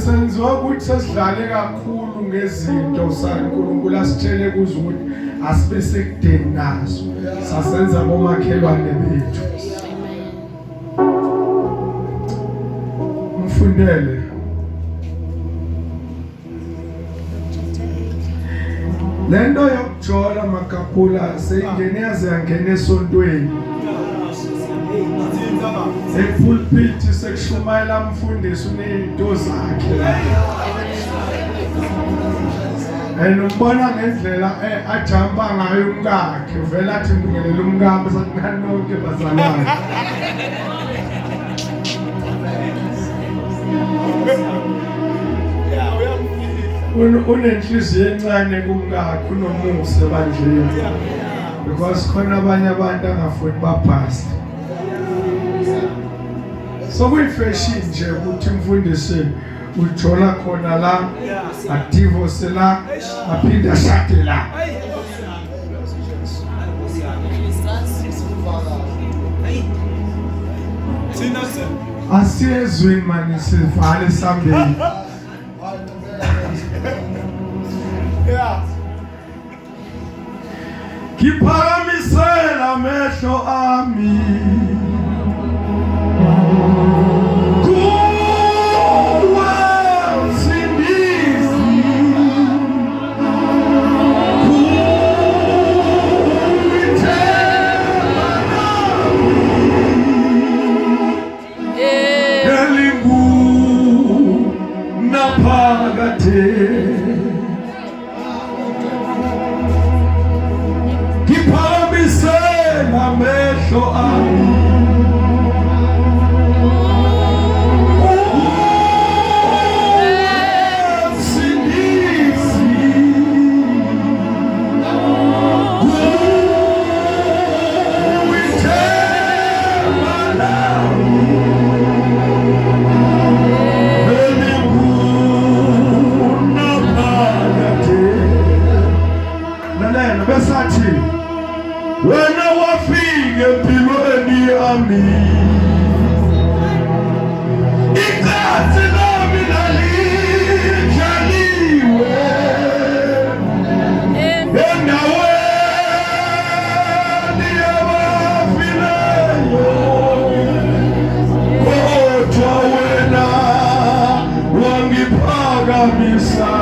Senziwa ukuthi sesidlale kakhulu ngezinto saNkulunkulu asitshele kuzo ukuthi asibe sekudeni nazo sasenza bomakhelwane bethu. Mfundele lento yokujola makapula seyingene yaze yangena esontweni epulpit sekushumayela umfundisi unezinto zakhe ubona ngendlela ajamba ngayo umkakhe uvela athi ngibingelela umkami sakunani nonke bazalwane unenhliziyo encane kumkakhe unomusa ebandleni because khona abanye abantu angafuni baphasa. So kuyifashion nje ukuthi umfundisi ujola khona la adivorce la aphinde ashade la. Asiyezwini manje sivale sambeni. Kiphakamisela amehlo ami wena wafike empilweni yami igazi lami lalijaliwe endaweni yabafileyo kodwa wena wangiphakamisa.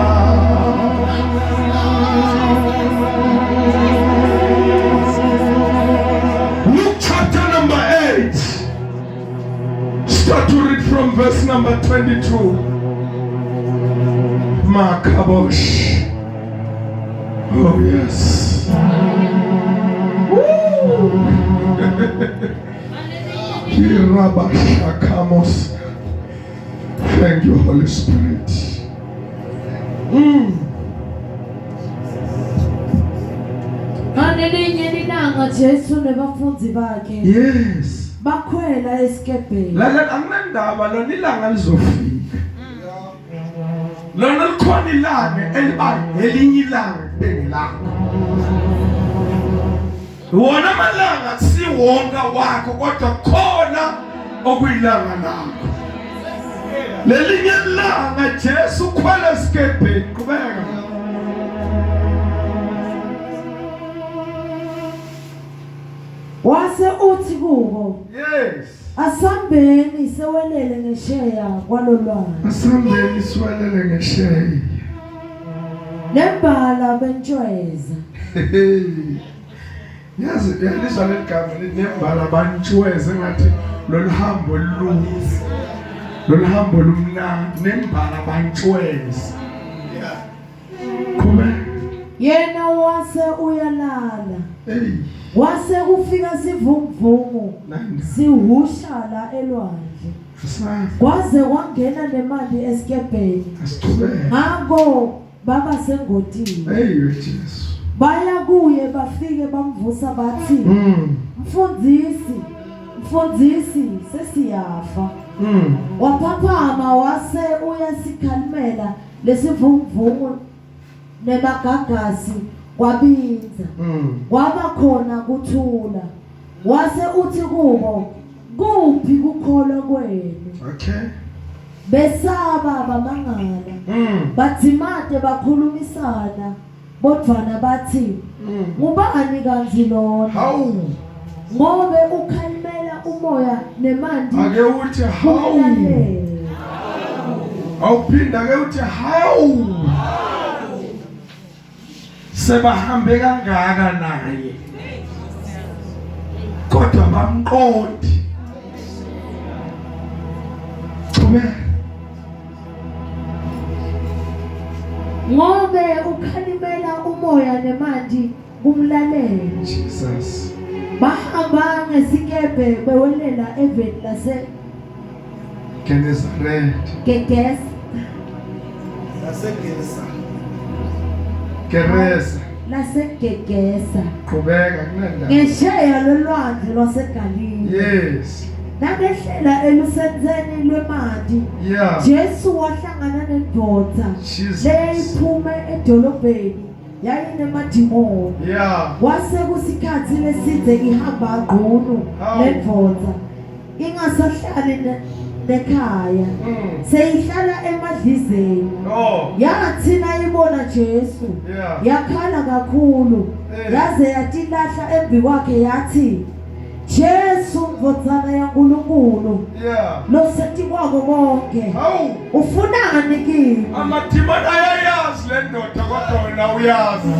Start to read from verse number 22. Makabosh. Oh yes. Hirabashakamos. Thank you, Holy Spirit. Yes. Bakhwela esikebheni. Lalela anginandaba lona ilanga lizofika. Lona likhona ilanga elinye ilanga bengelanga. Wona amalanga siwonga wakho kodwa khona okuyilanga lakho. Lelinye ilanga Jesu khwela esikebheni qhubeka. Wase uthi kubo, yes, asambeni sewelele ngesheya kwalolwana. Asambeni siwelele ngesheya. Nembala bentshweza. Yazi yalizwa legama nembala bantshweza ngathi loluhambo luluze. Loluhambo lumnandi nembala bantshweza. Kume Yena wase uyalala. Hey. Wase kufika sivunguvungu sihusha la elwandle. Kwaze kwangena nemali esikebheni. Ngako baba sengodini. Hey Jesu. Baya kuye bafike bamvusa bathi mfundisi sesiyafa. Waphaphama wase uyasikhalimela lesivunguvungu nemagagasi kwabinza kwaba khona kuthula wase uthi kubo kuphi kukholwa kwenu Okay. besaba bamangala bathimade bakhulumisana bodvana bathi ngubani kanzi lona How? ngobe ukhalimela umoya nemanti Ake uthi how? kumlalela. Awuphinda ke uthi how? Sebahambe kangaka naye. Kodwa bamqondi. ngobe ukhalimela umoya nemanti kumlalela. Jesus. Bahamba ngesikebhe bewelela eveni lase Genesaret. Gegesa Geresa. lase Gegesa Qhubeka kunenda. ngesheya lolwandle lwaseGalile. Yes. Nangehlela elusenzeni lwemanti Yeah. Jesu wahlangana nendoda Jesus. leyiphume edolobheni yayinemadimoni. Yeah. Wase kusikhathi lesidze ihamba ngqunu Hawu. lendoda ingasahlali nekhaya seyihlala emadlizeni. Oh. Yathi nayibona Jesu Yeah. yakhala kakhulu yaze yatilahla embi kwakhe yathi Jesu Ndodana yaNkulunkulu Yeah. loseti kwako konke How? ufunani kimi? Amadimoni ayayazi le ndoda kodwa wena uyazi.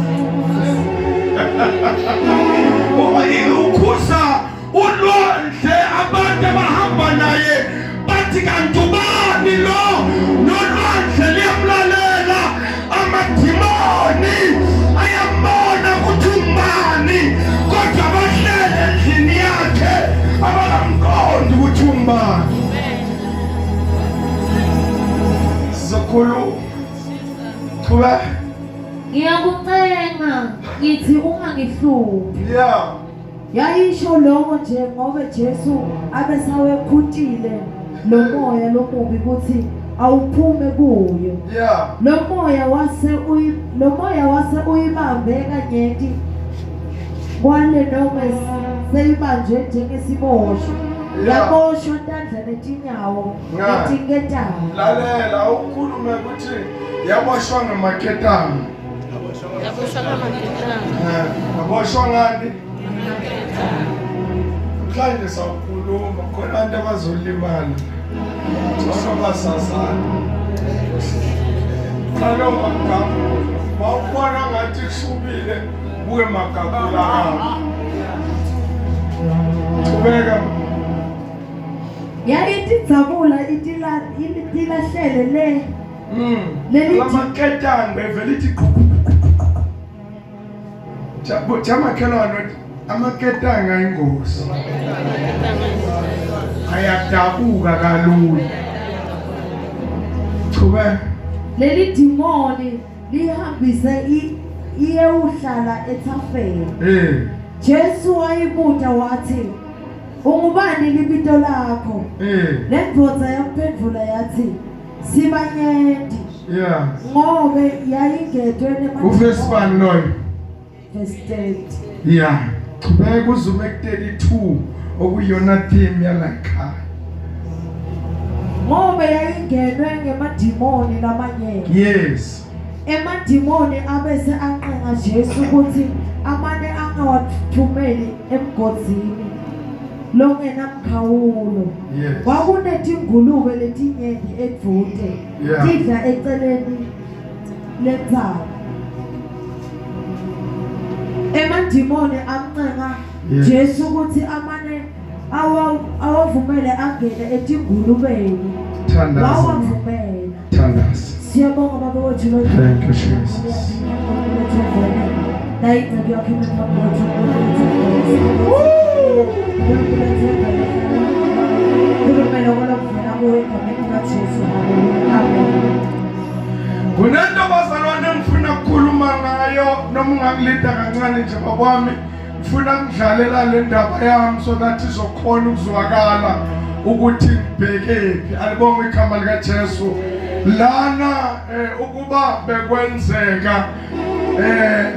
Ukhuza ulwandle abantu abahamba naye bathi kanti ubani lo nolwandle liyamlalela. Amadimoni ayambona ukuthi umbani kodwa bahlele endlini yakhe abakamqondi ukuthi umbani. Sizokhuluma. Qhubeka. Ngiyakucenga ngithi ungangihluphi. Yeah. Yayisho lokho nje ngoba Jesu abesawekhutile lo moya lomubi ukuthi awuphume kuyo. Yeah. Lo moya wase uyibambe kanyeti kwale noma seyibanjwe njengesiboshwa. Yeah. Yaboshwa tandla netinyawo Yeah. netingetana. Lalela ukhulume ukuthi yaboshwa ngamaketanga. Yaboshwa ngani? Mhlanje sawukhuluma khona abantu abazolimala. Ngoba basasana. Qala magama. Bawubona ngathi kushubile buke magagula abo. Qhubeka. Yayitidzabula itilahlele le. Lamaketanga bevela ithi Jamakhelwane amaketanga ingozi. Ayadabuka kalula. Qhubeka. Leli dimoni lihambise iye uhlala ethafeni. Jesu wayibuza wathi ungubani libito lakho? Lendoda yamphendula yathi Sibanyenti. Yeah. Ngobe yayingedwe Uverse 1 loyo. Verse 8. Yeah. Qhubeka uzume ku32 okuyona theme yalakha. Ngobe yayingenwe ngemadimoni lamanyeni. Yes. Emadimoni abese anqenga Jesu ukuthi amane angawathumeli emgodini longenamkhawulo. Yes. Kwakunetingulube letinyenti edvute Yeah. tidla eceleni lentsaba. Emadimoni amncenga Yes. Jesu ukuthi amane awavumele angene etingulubeni. Thandaza. Wawavumela. Thandaza. Siyabonga baba wethu lo. Thank you, Jesus. Kunento bazalwane ngifuna ukukhuluma ngayo noma ungakulinda kancane nje bakwami ngifuna ngidlalela le ndaba yami so that izokhona ukuzwakala ukuthi ngibhekephi alibonga igama lika Jesu lana ukuba bekwenzeka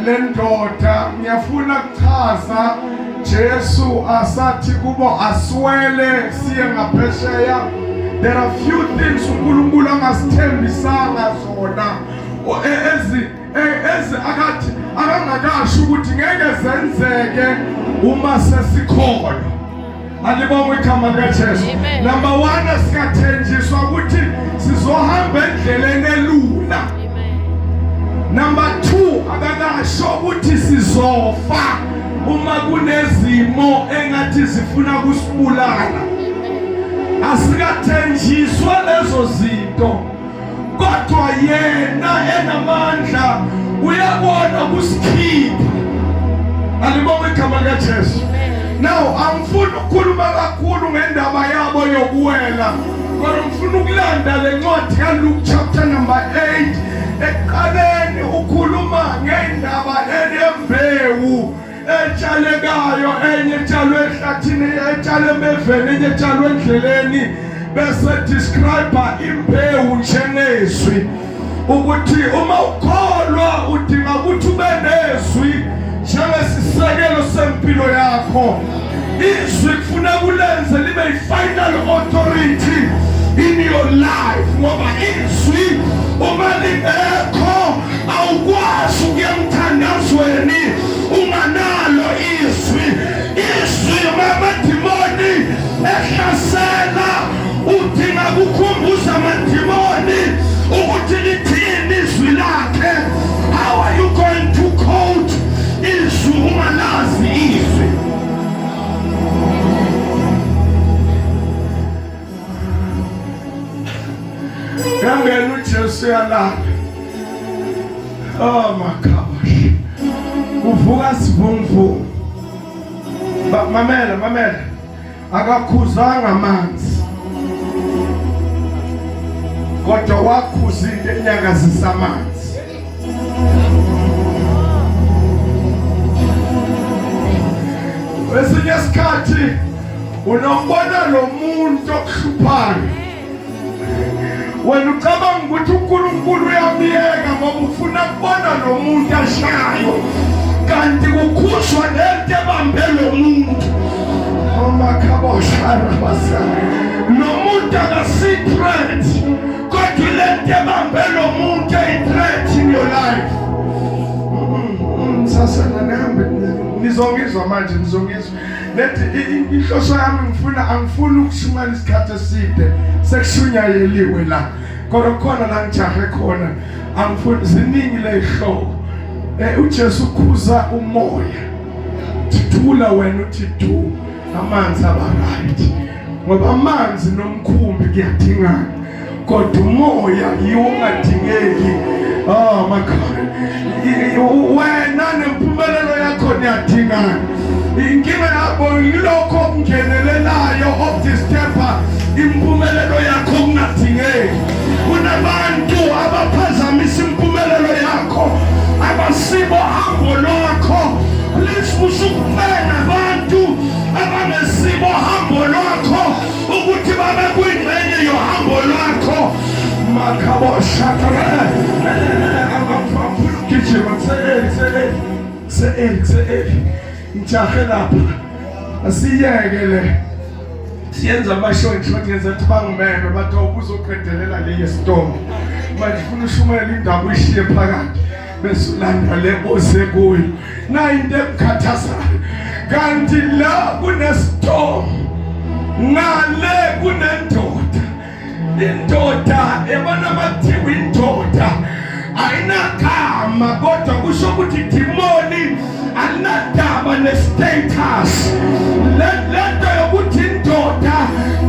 le ndoda ngiyafuna ukuchaza Jesu asathi kubo aswele siye ngaphesheya. There are few things uNkulunkulu angasithembisanga zona akathi akangakasho ukuthi ngeke zenzeke uma sesikhona. Alibonga igama likaJesu. Number 1, sikathenjiswa ukuthi sizohamba endleleni elula. Number 2, akakasho ukuthi sizofa uma kunezimo engathi zifuna kusibulala. Asikathenjiswa lezo zinto, kodwa yena enamandla uyabona kusikhipha. Alibonga igama likaJesu. Now, angifuni ukukhuluma kakhulu ngendaba yabo yokuwela, kodwa ngifuna ukulanda le ncwadi kaLuke chapter number 8. Eqaleni ukhuluma ngendaba yembewu etshalekayo, enye etshalwe ehlathini, etshalwe emeveni, enye etshalwe endleleni, bese describe imbewu njengezwi, ukuthi uma ukholwa udinga ukuthi ube nezwi njengesisekelo sempilo yakho. Izwi kufuna kulenze libe yi-final authority in your life, ngoba izwi uma lingekho awukwazi ukuya emthandazweni unganalo izwi. Izwi amadimoni ehlasela, udinga kukhumbuza amadimoni ukuthi lithini izwi lakhe. How are you going to quote izwi ungalazi izwi? Ngangena uJesu yalala. Oh my gosh. Uvuka sivumvu. Mamela. Akakhuzanga amanzi, kodwa wakhuza into enyakazisa amanzi. Kwesinye isikhathi unombona lo muntu okuhluphayo, wena ucabanga ukuthi uNkulunkulu uyamyeka ngoba ufuna kubona lo muntu ashayo, kanti kukhushwa lento ebambe lo muntu. Lo muntu akasi-threat, kodwa lento ebambe lo muntu eyi-threat in your life. Sasana nihambe nizongizwa manje, nizongizwa. Lethi inhloso yami angifuni ukushumana isikhathi eside, sekushunyayeliwe la. Kodwa khona la ngijahe khona, angifuni ziningi ley'hloko. uJesu ukhuza umoya, thula wena uthi du, amanzi aba right, ngoba amanzi nomkhumbi kuyadingana, kodwa umoya yiwo ungadingeki. Oh my God, wena nempumelelo yakho niyadingana. Inkinga yabo yilokho okungenelelayo okudisturba impumelelo yakho kungadingeki. Kunabantu abaphazamisa impumelelo yakho, abasibo hambo lwakho. Please usukubena abantu abangesibo hambo lwakho ukuthi babe kuyingxenye yohambo lwakho. Makabo shakara gijima se ngijahe lapha, asiyekele siyenza amashonti ngenza ukuthi bangimeme bathi ubuzoqedelela le storm. Manje ufuna ushumela indaba uyishiye phakathi bese ulanda le osekuyo. Na into emkhathazayo, kanti la kunestorm, ngale kunendoda. Indoda ebona bathiwa indoda ayinagama, kodwa kusho ukuthi demoni alinadaba ne-status. Lento yokuthi indoda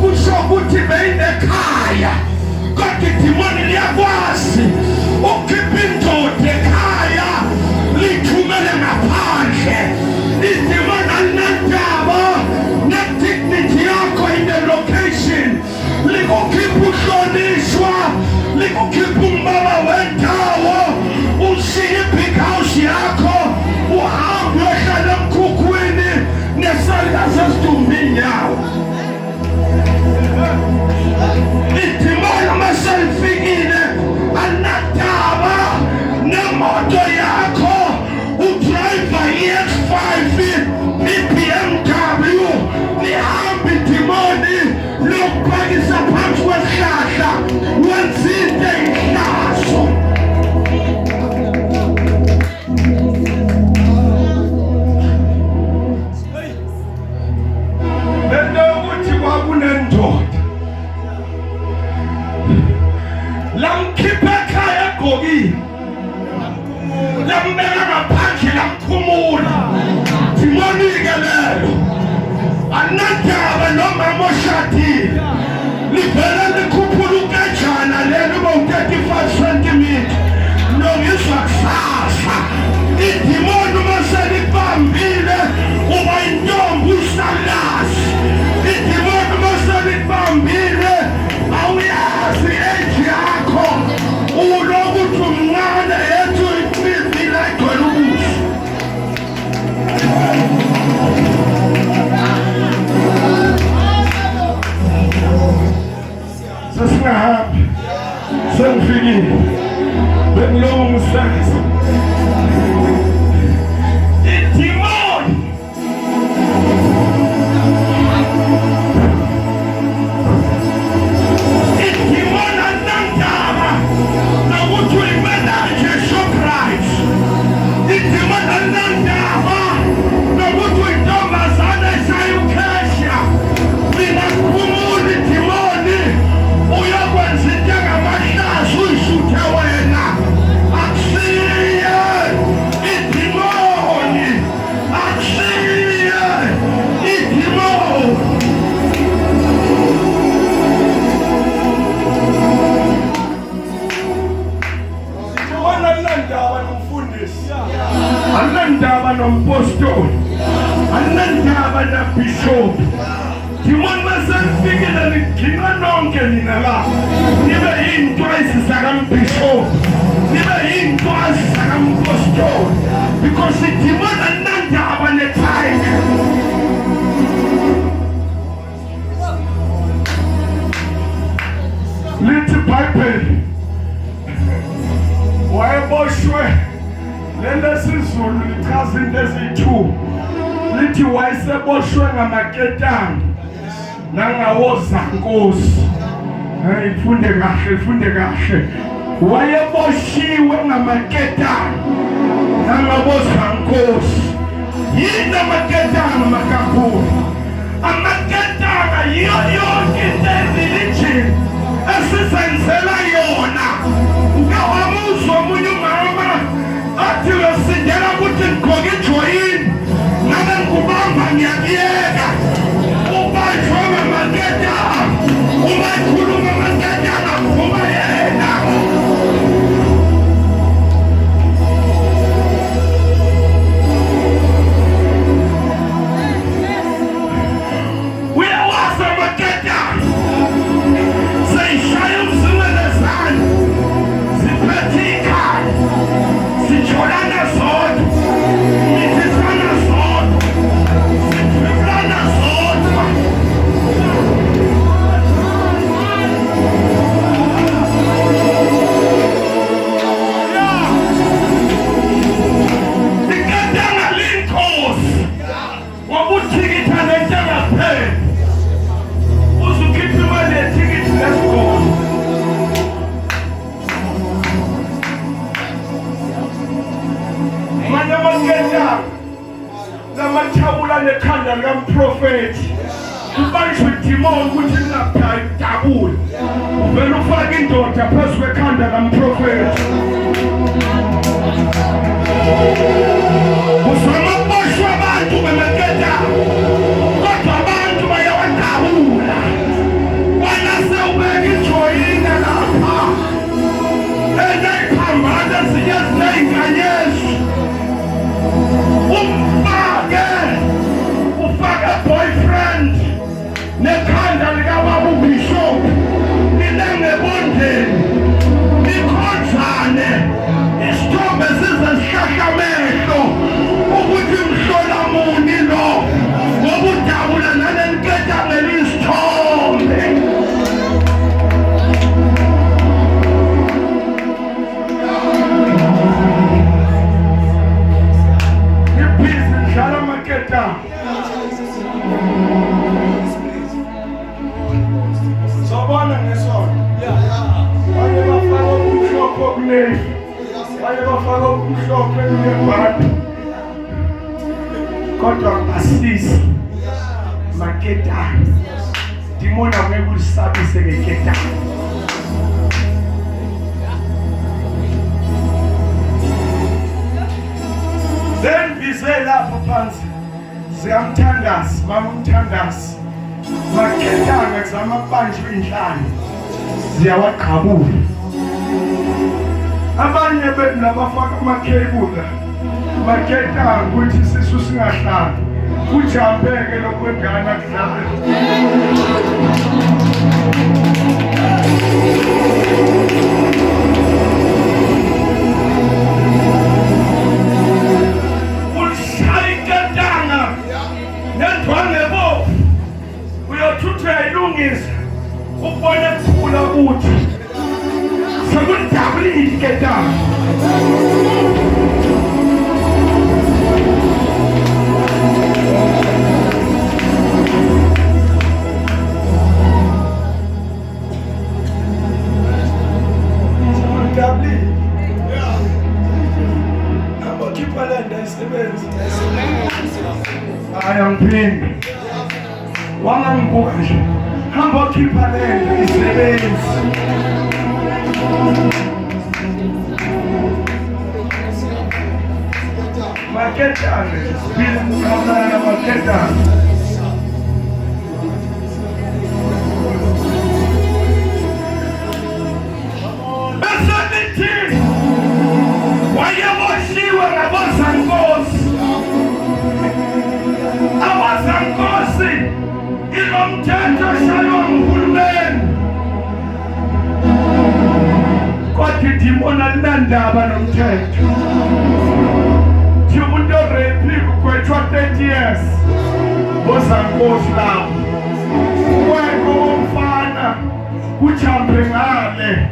kusho ukuthi beyinekhaya, kodwa idemoni liyakwazi ukhipha indoda ekhaya lithumele ngaphandle. Idemoni alinadaba ne-dignity yakho in the location, likukhipha uhlonishwa, likukhipha umbaba wendawo, ushiye i-big house yakho, uhambe uyohlala emkhukhwini nesandla sesidumbini yawo. Idemoni uma selifikile alinadaba Sengifikile. Bengilungisaza. Idimoni. Idimoni anandaba. Nokuthi uyimenaje Shoprite. Idimoni anandaba. Nokuthi uyintombazane esayukhesha. Mina kukhumula idimoni. Uyakwenza into engamahlahla uyishuthe wena. Akusiye idimoni. Akusiye idimoni. Wona linandaba nomfundisi. Anandaba nompostoli. Anandaba nabishop. Dimoni masengifikile ligcina nonke nina la. Nibe yinto ezisakampishop. Nibe yinto ezisakampostoli. Because idimoni anandaba netime. Lithi iBhayibheli wayeboshwe lelesizulu lichaza into eziyi-2 lithi wayeseboshwe ngamaketanga nangawozankosi. Ifunde kahle. Wayeboshiwe ngamaketanga nangawozankosi. Yini amaketanga makakhulu? Amaketanga yiyo yonke into religion esizenzela yona. Ngawamuzwa omunye umama athi uyosindela ukuthi ngigqoke ijoyini ngabe ngikubamba ngiyakuyeka. Ubanjwe ngamaketanga. Uma ekhuluma amaketanga aphuma yena. Uyawazi amaketanga. Seyishaya umzingelezane. Siphethe ikhaya. Sijolana zodwa. Mithisana zodwa. Sithwebulana zodwa. Iketanga linkosi. Wabuthikitha lento engapheli. Uzukhipha imali yethikithi lesikole. Manje amaketanga lamathabula nekhanda likamprofethi kubanjwe idimoni ukuthi lingabudabuli. Uvele ufake indoda phezu kwekhanda lamprofethi. Uzama ukuboshwa abantu ngamaketanga kodwa abantu bayawadabula. Wena sewubeka ijoyini lapha eneyiphambana zinye ziney'nkanyezi. Ufake boyfriend nekhanda likababa ubishop nilengebondeni nikhonzane isithombe size sihlahlamehlo ukuthi mhlola muni lo ngoba udabula naleli ketanga eliyisithombe. Dlala amaketanga. Sobona ngesona. Baye bafaka okumhlophe okunefu. Baye bafaka okumhlophe kunebhadi. Kodwa asizi maketanga. Dimoni angeke ulisabise ngeketanga. Zengibize lapho phansi. Siyamthandaza, mama umthandazi. Maketanga kuzama ukubanjwa inhlalo. Ziyawaqhabula. Abanye benu labafaka amakhebula. Maketanga ukuthi sisu singahlali. Kujambeke lokwengane akudlala. Uyothuthwa ilungisa ukubona kukhula kuthi sekudabulile ketana. Ayangiphinda wangangibuka nje hamba khipha lento isebenzi maketane sibili mkamana maketane besanithi wayeboshiwe ngabozankosi abazankosi ilomthetho oshaywa nguhulumeni kodwa idimoni alinandaba nomthetho umuntu orepi kukwethwa 30 years bozankosi lawo kweko womfana kuchambe ngale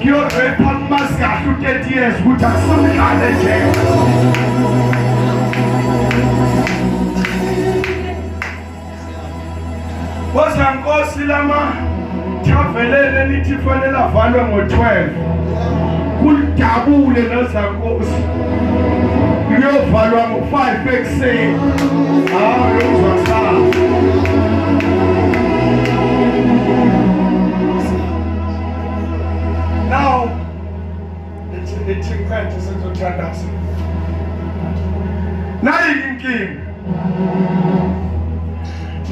kuyorepa kumasikahle 30 years ukuthi akusumdlale nje bozankosi lama thavelele lithi fanele avalwe ngo-12 kulidabule nozankosi kuyovalwa ngo-5 ekuseni yozwasala now ethi ngiqede sezothandaza nayi inkinga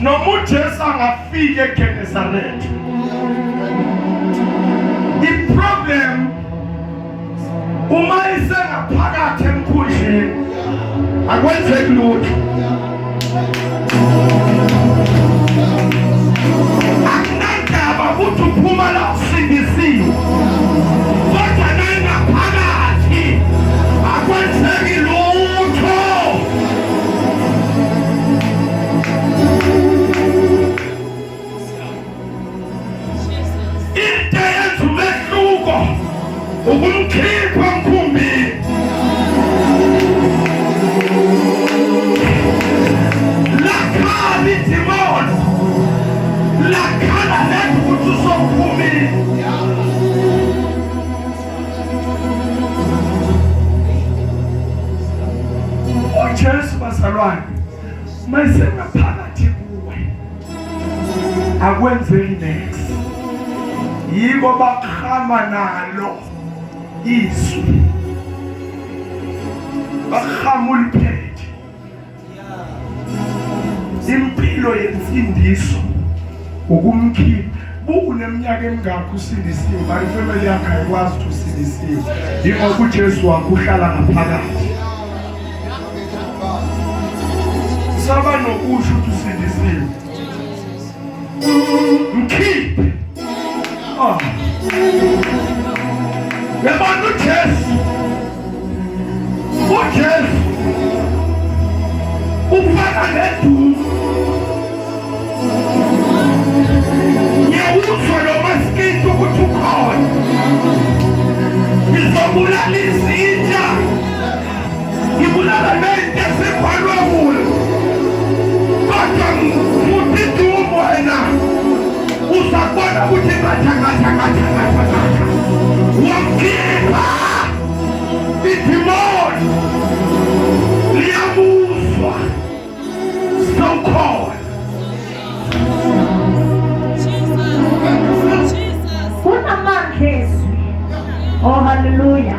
noma uJesu angafika eGenesaretha iproblem uma isengaphakathi emkhunjini akwenzeki lutho akunandaba ukuthi uphuma la usindisiwe kodwa nangaphakathi akwenzeki lutho into yenza umehluko ukumkhipha mkhumbini lakhala idimoni lakhala letha ukuthi usophumile uJesu bazalwane mayisengaphakathi kuwe akwenzeki next yiko bakhama nalo izwi bakhama uliphethe impilo yemfundiso ukumkhipha buneminyaka emingakho usindisiwe bari ifamily yakhe ayikwazi ukuthi usindisiwe yingoba uJesu wakho uhlala ngaphakathi saba nokusho ukuthi usindisiwe mkhiphe yabona uJesu ufana nedumo nyawuzwa lo masikiti ukuthi ukhona ngizobulala izinja ngibulala nento esibhalwe kulo kodwa futhi dumo wena uzakubona ukuthi ngathakathakathakathaka wamkhipha idimoni liyabuzwa sawukhona kunamandla ezwi oh haleluya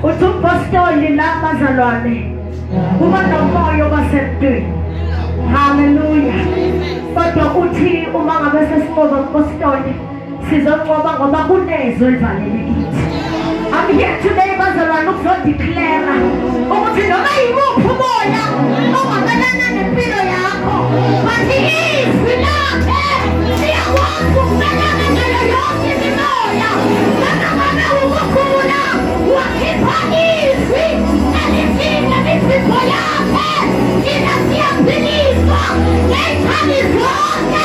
uthi umpostoli la bazalwane kuba nomoya obasemntwini haleluya kodwa uthi uma ngabe sesinqoba umpostoli sizonqoba ngoba kunezwi elivalelekile. I'm here today bazalwane ukuzodeclare ukuthi noma yimuphi umoya ongamelana nempilo yakho bathi izwi lakhe liyakwazi ukumelana nayo yonke imimoya noma ngabe ukugula wakhipha izwi elifika imizimbo yakhe thina siyaphiliswa ngey'khali zonke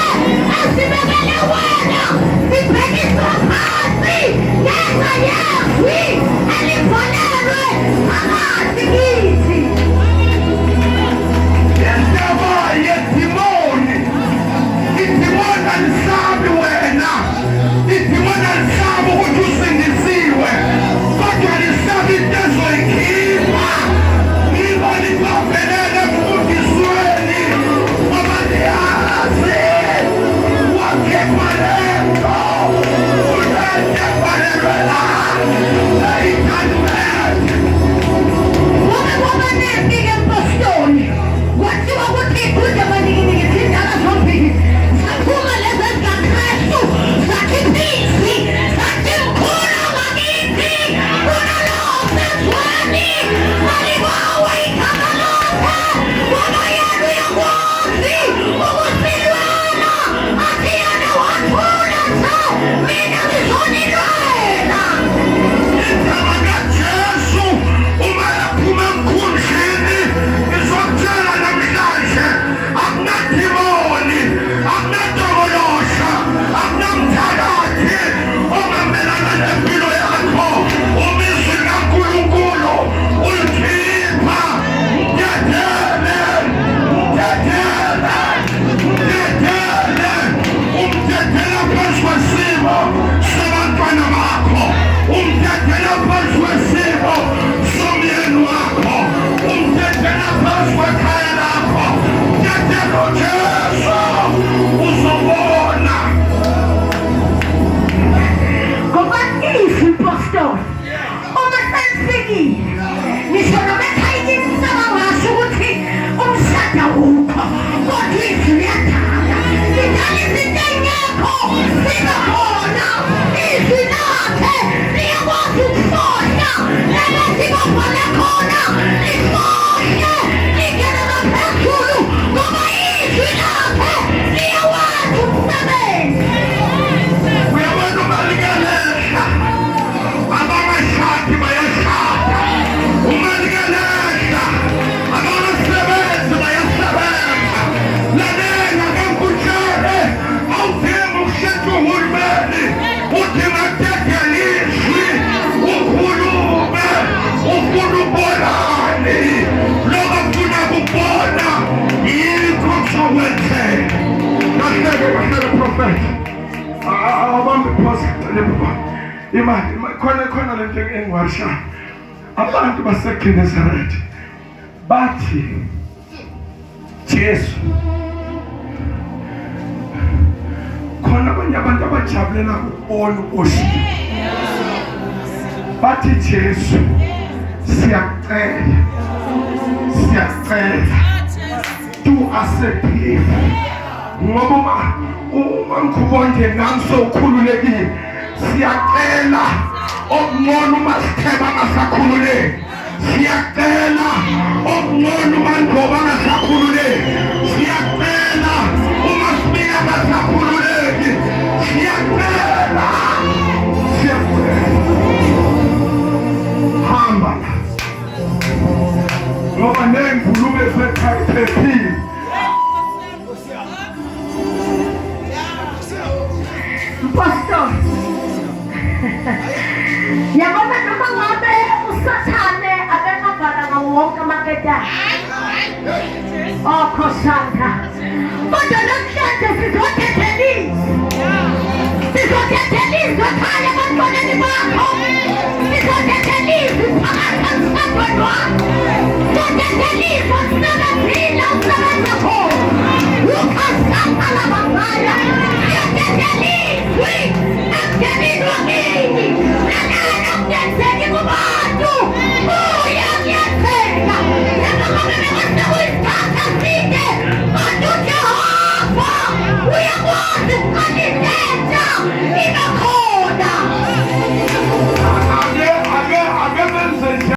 ezibekele wena zibhekiswa phansi ngenxa imali khona lento engiwasha abantu baseGenesaret bathi Jesu khona abanye abantu abajabulela ukubona ubushilo bathi Jesu siyacela do us a favor ngoba uma ngikubonge nami sokhululekile siyacela okungcono masitheba ngasakhululeki siyacela okungcono mangoba ngasakhululeki siyacela uma sibika ngasakhululeki siyacela hamba ngoba nengulube sekhayiphile Pastor, yabona noma ngabe usathane abengavala ngawo wonke amaketane. Oh Khosana. Kodwa namhlanje sizothethelizwa khaya abantwaneni bakho. Sizothethelizwa phakathi kwabantwana bakho.